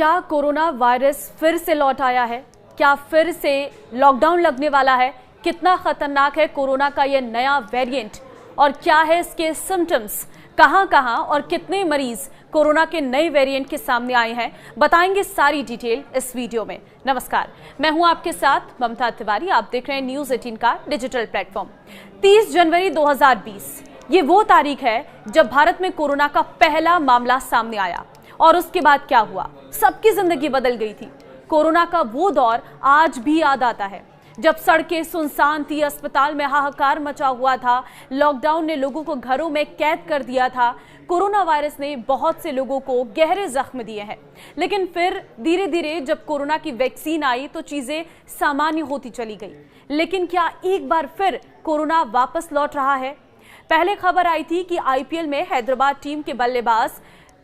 क्या corona virus फिर से लौट आया है? क्या फिर से लॉकडाउन लगने वाला है? कितना खतरनाक है कोरोना का यह नया वेरिएंट और क्या है इसके सिम्टम्स? कहां और कितने मरीज कोरोना के नए वेरिएंट के सामने आए हैं, बताएंगे सारी डिटेल इस वीडियो में। नमस्कार, मैं हूं आपके साथ ममता तिवारी। आप देख रहे हैं न्यूज 18 का डिजिटल प्लेटफॉर्म। 30 जनवरी 2020 ये वो तारीख है जब भारत में कोरोना का पहला मामला सामने आया और उसके बाद क्या हुआ, सबकी जिंदगी बदल गई थी। कोरोना का वो दौर आज भी याद आता है जब सड़कें सुनसान थी, अस्पताल में हाहाकार मचा हुआ था, लॉकडाउन ने लोगों को घरों में कैद कर दिया था। कोरोना वायरस ने बहुत से लोगों को गहरे जख्म दिए हैं, लेकिन फिर धीरे धीरे जब कोरोना की वैक्सीन आई तो चीजें सामान्य होती चली गई। लेकिन क्या एक बार फिर कोरोना वापस लौट रहा है? पहले खबर आई थी कि आईपीएल में हैदराबाद टीम के बल्लेबाज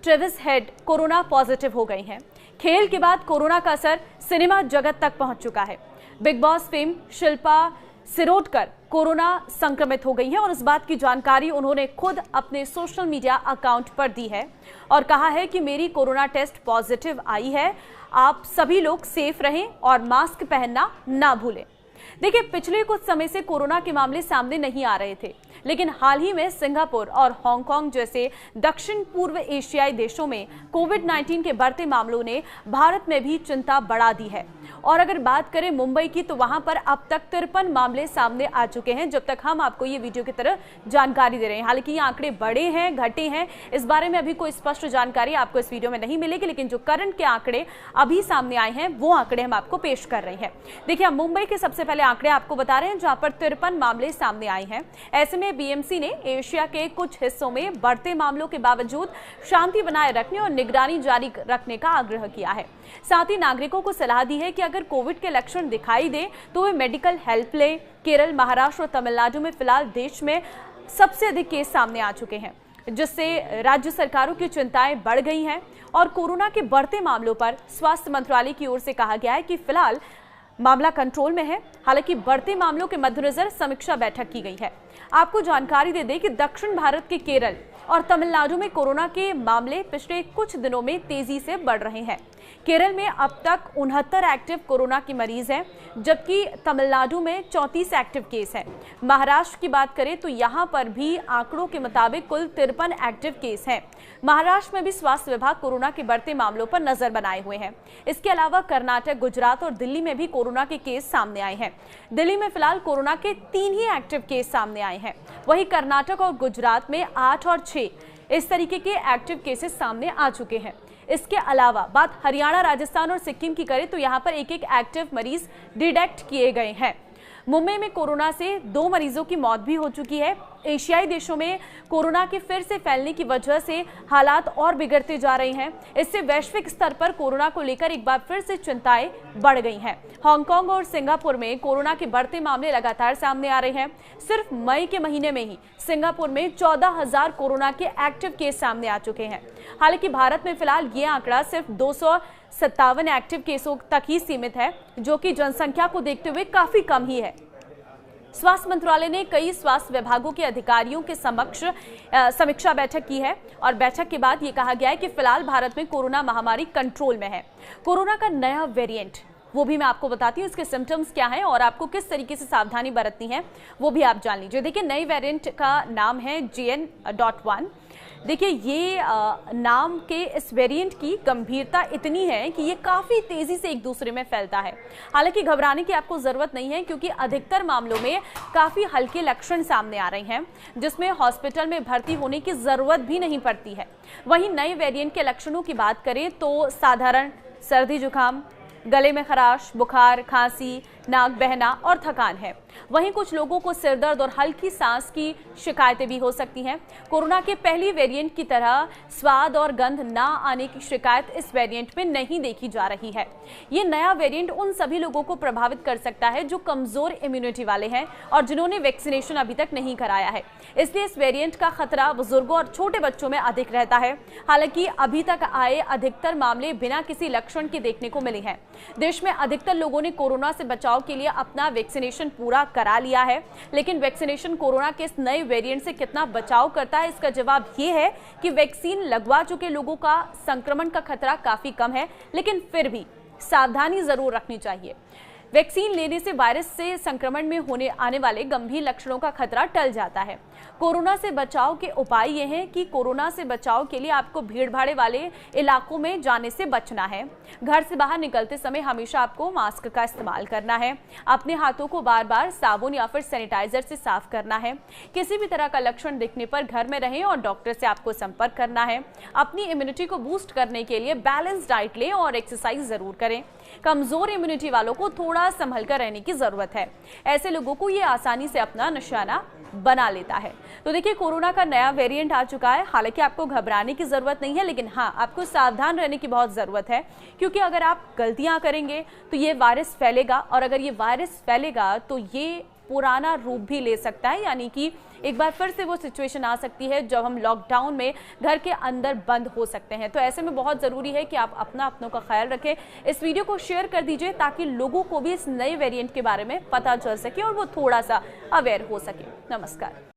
ट्रेविस हेड कोरोना पॉजिटिव हो गए हैं। खेल के बाद कोरोना का असर सिनेमा जगत तक पहुंच चुका है। Big boss fame Shilpa Shirodkar corona संक्रमित हो गई हैं और इस बात की जानकारी उन्होंने खुद अपने सोशल मीडिया अकाउंट पर दी है और कहा है कि मेरी कोरोना टेस्ट पॉजिटिव आई है, आप सभी लोग सेफ रहें और मास्क पहनना ना भूलें। देखिए, पिछले कुछ समय से कोरोना के मामले सामने नहीं आ रहे थे, लेकिन हाल ही में सिंगापुर और हांगकांग जैसे दक्षिण पूर्व एशियाई देशों में कोविड-19 के बढ़ते मामलों ने भारत में भी चिंता बढ़ा दी है। और अगर बात करें मुंबई की, तो वहां पर अब तक 53 मामले सामने आ चुके हैं जब तक हम आपको ये वीडियो की तरह जानकारी दे रहे हैं। हालांकि ये आंकड़े बढ़े हैं, घटे हैं, इस बारे में अभी कोई स्पष्ट जानकारी आपको इस वीडियो में नहीं मिलेगी, लेकिन जो करंट के आंकड़े अभी सामने आए हैं वो आंकड़े हम आपको पेश कर रहे हैं। देखिए, हम मुंबई के सबसे पहले आंकड़े आपको बता रहे हैं जहां पर 53 मामले सामने आए हैं। ऐसे में बीएमसी ने एशिया के कुछ हिस्सों में बढ़ते मामलों के बावजूद शांति बनाए रखने और निगरानी जारी रखने का आग्रह किया है। साथ ही नागरिकों को सलाह दी है कि अगर कोविड के लक्षण दिखाई दे तो वे मेडिकल हेल्प लें। केरल, महाराष्ट्र और तमिलनाडु में फिलहाल देश में सबसे अधिक केस सामने आ चुके हैं, जिससे राज्य सरकारों की चिंताएं बढ़ गई हैं और कोरोना के बढ़ते मामलों पर स्वास्थ्य मंत्रालय की ओर से कहा गया है कि फिलहाल मामला कंट्रोल में है। हालांकि बढ़ते मामलों के मद्देनजर समीक्षा बैठक की गई है। आपको जानकारी दे दें कि दक्षिण भारत के केरल और तमिलनाडु में कोरोना के मामले पिछले कुछ दिनों में तेजी से बढ़ रहे हैं। केरल में अब तक 69 एक्टिव कोरोना के मरीज हैं, जबकि तमिलनाडु में 34 एक्टिव केस हैं। महाराष्ट्र की बात करें तो यहां पर भी आंकड़ों के मुताबिक कुल 53 एक्टिव केस हैं। महाराष्ट्र में भी स्वास्थ्य विभाग कोरोना के बढ़ते मामलों पर नजर बनाए हुए हैं। इसके अलावा कर्नाटक, गुजरात और दिल्ली में भी कोरोना के केस सामने आए हैं। दिल्ली में फिलहाल कोरोना के 3 ही एक्टिव केस सामने आए हैं। वहीं कर्नाटक और गुजरात में 8 और 6 इस तरीके के एक्टिव केसेस सामने आ चुके हैं। इसके अलावा बात हरियाणा, राजस्थान और सिक्किम की करें तो यहां पर एक एक्टिव मरीज डिटेक्ट किए गए हैं। मुंबई में कोरोना से 2 मरीजों की मौत भी हो चुकी है। एशियाई देशों में कोरोना के फिर से फैलने की वजह से हालात और बिगड़ते जा रहे हैं। इससे वैश्विक स्तर पर कोरोना को लेकर एक बार फिर से चिंताएं बढ़ गई हैं। हांगकांग और सिंगापुर में कोरोना के बढ़ते मामले लगातार सामने आ रहे हैं। सिर्फ मई के महीने में ही सिंगापुर में 14,000 कोरोना के एक्टिव केस सामने आ चुके हैं। हालांकि भारत में फिलहाल ये आंकड़ा सिर्फ 257 एक्टिव केसों तक ही सीमित है, जो कि जनसंख्या को देखते हुए काफी कम ही है। स्वास्थ्य मंत्रालय ने कई स्वास्थ्य विभागों के अधिकारियों के समक्ष समीक्षा बैठक की है और बैठक के बाद ये कहा गया है कि फिलहाल भारत में कोरोना महामारी कंट्रोल में है। कोरोना का नया वेरिएंट वो भी मैं आपको बताती हूँ, इसके सिम्टम्स क्या हैं और आपको किस तरीके से सावधानी बरतनी है वो भी आप जान लीजिए। देखिए, नई वेरिएंट का नाम है JN.1। देखिए, ये नाम के इस वेरिएंट की गंभीरता इतनी है कि ये काफी तेजी से एक दूसरे में फैलता है। हालांकि घबराने की आपको जरूरत नहीं है, क्योंकि अधिकतर मामलों में काफी हल्के लक्षण सामने आ रहे हैं, जिसमें हॉस्पिटल में भर्ती होने की जरूरत भी नहीं पड़ती है। वहीं नए वेरिएंट के लक्षणों की बात करें तो साधारण सर्दी, जुकाम, गले में खराश, बुखार, खांसी, नाक बहना और थकान है। वहीं कुछ लोगों को सिर दर्द और हल्की सांस की शिकायतें भी हो सकती हैं। कोरोना के पहली वेरिएंट की तरह स्वाद और गंध ना आने की शिकायत इस वेरिएंट में नहीं देखी जा रही है। ये नया वेरिएंट उन सभी लोगों को प्रभावित कर सकता है जो कमजोर इम्यूनिटी वाले हैं और जिन्होंने वैक्सीनेशन अभी तक नहीं कराया है। इसलिए इस वेरिएंट का खतरा बुजुर्गों और छोटे बच्चों में अधिक रहता है। हालांकि अभी तक आए अधिकतर मामले बिना किसी लक्षण के देखने को मिले हैं। देश में अधिकतर लोगों ने कोरोना से बचाव के लिए अपना वैक्सीनेशन पूरा करा लिया है, लेकिन वैक्सीनेशन कोरोना के इस नए वेरिएंट से कितना बचाव करता है, इसका जवाब ये है कि वैक्सीन लगवा चुके लोगों का संक्रमण का खतरा काफी कम है, लेकिन फिर भी सावधानी जरूर रखनी चाहिए। वैक्सीन लेने से वायरस से संक्रमण में होने आने वाले गंभीर लक्षणों का खतरा टल जाता है। कोरोना से बचाव के उपाय ये हैं कि कोरोना से बचाव के लिए आपको भीड़ भाड़ वाले इलाकों में जाने से बचना है। घर से बाहर निकलते समय हमेशा आपको मास्क का इस्तेमाल करना है। अपने हाथों को बार बार साबुन या फिर सैनिटाइजर से साफ करना है। किसी भी तरह का लक्षण दिखने पर घर में रहें और डॉक्टर से आपको संपर्क करना है। अपनी इम्यूनिटी को बूस्ट करने के लिए बैलेंस डाइट लें और एक्सरसाइज जरूर करें। कमजोर इम्यूनिटी वालों को थोड़ा संभल कर रहने की जरूरत है। ऐसे लोगों को ये आसानी से अपना निशाना बना लेता है। तो देखिए, कोरोना का नया वेरिएंट आ चुका है। हालांकि आपको घबराने की जरूरत नहीं है, लेकिन हाँ, आपको सावधान रहने की बहुत जरूरत है, क्योंकि अगर आप गलतियां करेंगे तो ये वायरस फैलेगा, और अगर ये वायरस फैलेगा तो ये पुराना रूप भी ले सकता है, यानी कि एक बार फिर से वो सिचुएशन आ सकती है जब हम लॉकडाउन में घर के अंदर बंद हो सकते हैं। तो ऐसे में बहुत जरूरी है कि आप अपनों का ख्याल रखें। इस वीडियो को शेयर कर दीजिए ताकि लोगों को भी इस नए वेरिएंट के बारे में पता चल सके और वो थोड़ा सा अवेयर हो सके। नमस्कार।